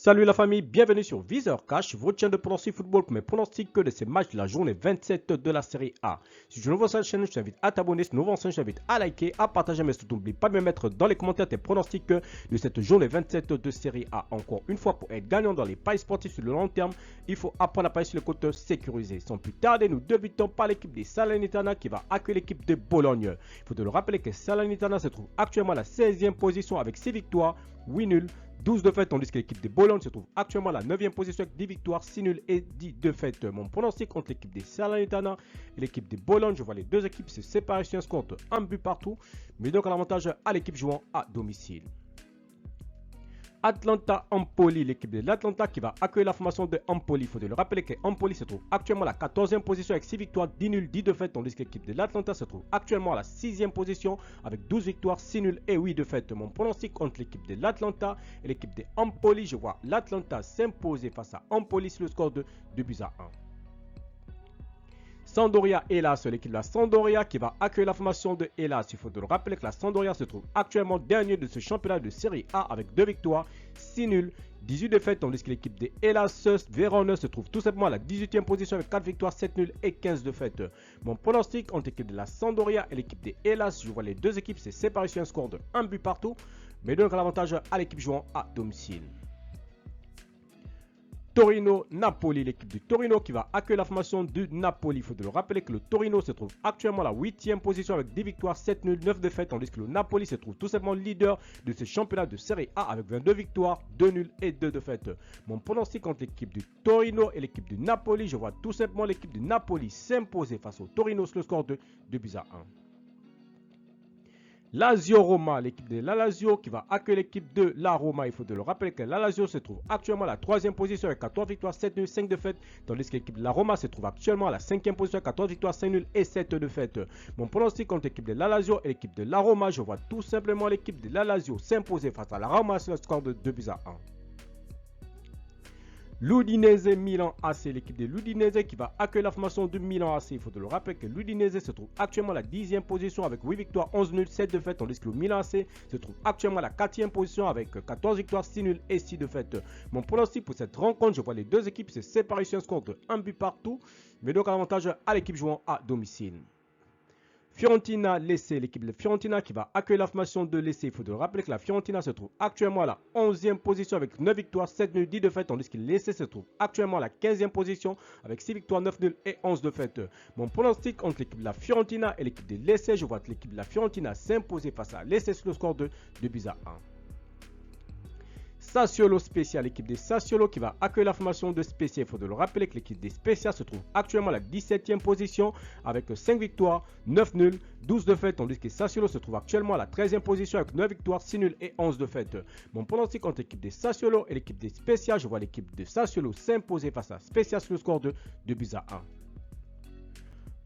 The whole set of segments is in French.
Salut la famille, bienvenue sur Viseur Cash, votre chaîne de pronostic football pour mes pronostics de ces matchs de la journée 27 de la série A. Si tu es nouveau sur la chaîne, je t'invite à t'abonner. Si tu es nouveau sur la chaîne, je t'invite à liker, à partager, mais surtout n'oublie pas de me mettre dans les commentaires tes pronostics de cette journée 27 de série A. Encore une fois, pour être gagnant dans les paris sportifs sur le long terme, il faut apprendre à parier sur le compte sécurisé. Sans plus tarder, nous débutons par l'équipe des Salernitana qui va accueillir l'équipe de Bologne. Il faut te le rappeler que Salernitana se trouve actuellement à la 16e position avec 6 victoires, 8 nuls, 12 défaites, tandis que l'équipe de Bologne se trouve actuellement à la 9e position avec 10 victoires, 6 nuls et 10 défaites. Mon pronostic contre l'équipe des Salernitana et l'équipe de Bologne, je vois les deux équipes se séparer sur un score de 1 but partout, mais donc à l'avantage à l'équipe jouant à domicile. Atlanta-Empoli, l'équipe de l'Atlanta qui va accueillir la formation de Empoli. Il faut le rappeler que Empoli se trouve actuellement à la 14e position avec 6 victoires, 10 nuls, 10 défaites, tandis que l'équipe de l'Atlanta se trouve actuellement à la 6e position avec 12 victoires, 6 nuls et 8 défaites. Mon pronostic contre l'équipe de l'Atlanta et l'équipe de Empoli, je vois l'Atlanta s'imposer face à Empoli sur le score de 2 buts à 1. Sampdoria Hellas, l'équipe de la Sampdoria qui va accueillir la formation de Hellas. Il faut le rappeler que la Sampdoria se trouve actuellement dernier de ce championnat de série A avec 2 victoires, 6 nuls, 18 défaites, tandis que l'équipe de Hellas Vérone se trouve tout simplement à la 18e position avec 4 victoires, 7 nuls et 15 défaites. Mon pronostic entre l'équipe de la Sampdoria et l'équipe de Hellas, je vois les deux équipes se séparer sur un score de 1 but partout, mais donc à l'avantage à l'équipe jouant à domicile. Torino-Napoli, l'équipe du Torino qui va accueillir la formation du Napoli. Il faut le rappeler que le Torino se trouve actuellement à la 8e position avec 10 victoires, 7 nuls, 9 défaites, tandis que le Napoli se trouve tout simplement leader de ce championnat de série A avec 22 victoires, 2 nuls et 2 défaites. Mon pronostic contre l'équipe du Torino et l'équipe du Napoli, je vois tout simplement l'équipe du Napoli s'imposer face au Torino sur le score de 2 buts à 1. Lazio-Roma, l'équipe de la Lazio qui va accueillir l'équipe de la Roma. Il faut le rappeler que la Lazio se trouve actuellement à la 3e position avec 14 victoires, 7 nuls, 5 défaites, tandis que l'équipe de la Roma se trouve actuellement à la 5e position avec 14 victoires, 5 nuls et 7 défaites. Mon pronostic contre l'équipe de la Lazio et l'équipe de la Roma, je vois tout simplement l'équipe de la Lazio s'imposer face à la Roma sur le score de 2 buts à 1. L'Udinese Milan AC, l'équipe de l'Udinese qui va accueillir la formation de Milan AC. Il faut le rappeler que l'Udinese se trouve actuellement à la 10e position avec 8 victoires, 11 nuls, 7 défaites, tandis que le Milan AC se trouve actuellement à la 4e position avec 14 victoires, 6 nuls et 6 défaites. Mon pronostic pour cette rencontre, je vois les deux équipes se séparer sur un score de 1 but partout, mais donc à l'avantage à l'équipe jouant à domicile. Fiorentina Lecce, l'équipe de Fiorentina qui va accueillir la formation de Lecce. Il faut le rappeler que la Fiorentina se trouve actuellement à la 11e position avec 9 victoires, 7 nuls, 10 défaites, tandis que Lecce se trouve actuellement à la 15e position avec 6 victoires, 9 nuls et 11 défaites. Mon pronostic entre l'équipe de la Fiorentina et l'équipe de Lecce, je vois l'équipe de la Fiorentina s'imposer face à Lecce sur le score de 2 buts à 1. Sassuolo Spezia, l'équipe des Sassuolo qui va accueillir la formation de Spezia. Il faut le rappeler que l'équipe des Spezia se trouve actuellement à la 17e position avec 5 victoires, 9 nuls, 12 défaites, tandis que Sassuolo se trouve actuellement à la 13e position avec 9 victoires, 6 nuls et 11 défaites. Mon pronostic entre l'équipe des Sassuolo et l'équipe des Spezia, je vois l'équipe de Sassuolo s'imposer face à Spezia sur le score de 2 buts à 1.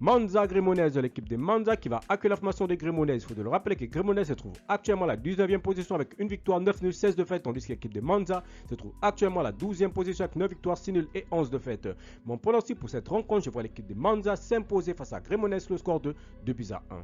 Monza Cremonese, l'équipe de Monza qui va accueillir la formation de Cremonese. Il faut le rappeler que Cremonese se trouve actuellement à la 19e position avec 1 victoire, 9 nuls, 16 défaites, tandis que l'équipe de Monza se trouve actuellement à la 12e position avec 9 victoires, 6 nuls et 11 défaites. Mon pronostic pour cette rencontre, je vois l'équipe de Monza s'imposer face à Cremonese sur le score de 2 buts à 1.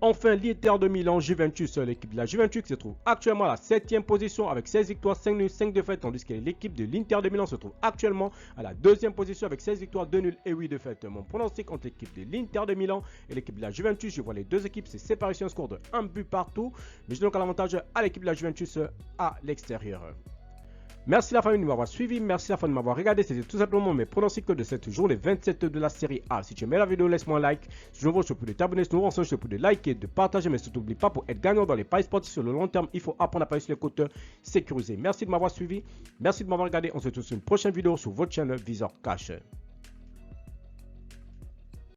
Enfin, l'Inter de Milan, Juventus, l'équipe de la Juventus se trouve actuellement à la 7e position avec 16 victoires, 5 nuls, 5 défaites, tandis que l'équipe de l'Inter de Milan se trouve actuellement à la 2e position avec 16 victoires, 2 nuls et 8 défaites. Mon pronostic entre l'équipe de l'Inter de Milan et l'équipe de la Juventus, je vois les deux équipes se séparer sur un score de 1 but partout, mais je donne à l'avantage à l'équipe de la Juventus à l'extérieur. Merci la famille de m'avoir suivi, merci la famille de m'avoir regardé, c'était tout simplement mes pronostics de cette journée 27 de la série A. Si tu aimais la vidéo, laisse-moi un like. Si tu es nouveau, je te prie de t'abonner, si tu es nouveau, je te prie de liker, de partager, mais surtout n'oublie pas, pour être gagnant dans les paris sportifs sur le long terme, il faut apprendre à parier sur les comptes sécurisés. Merci de m'avoir suivi, merci de m'avoir regardé, on se retrouve sur une prochaine vidéo sur votre chaîne Viseur Cash.